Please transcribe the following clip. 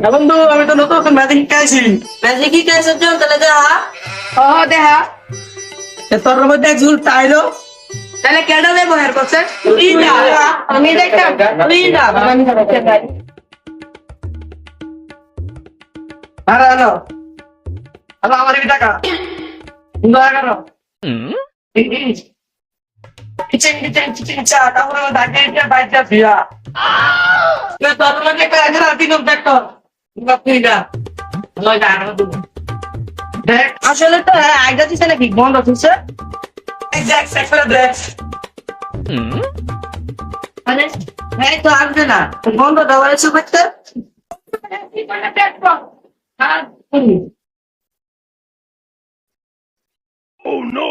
বন্ধু আমি তো নতুন ম্যাজিক শিখাইছি। ম্যাজিক কি কেসের জন্য তাহলে দেখা দেখা তোর মধ্যে এক ঝুল তাইলো তাহলে কেডা ব্যবহার করছে তুই না আমি দেখতাম তুই না হ্যালো হ্যালো হ্যালো আমার টাকা দয়া করো কিচেন কিচেন কিচেন চা তারপরে দাগে এটা বাইটা দিয়া না তোর মধ্যে একটা এখানে আর তিন দেখো তুই না লয় না দেখ আসলে তো আইডা দিছে নাকি বন্ধ হচ্ছে এক্সাক্ট সেক্টর দেখ মানে হ্যাঁ তো আসবে না বন্ধ দেওয়ার এসে করতে Oh no!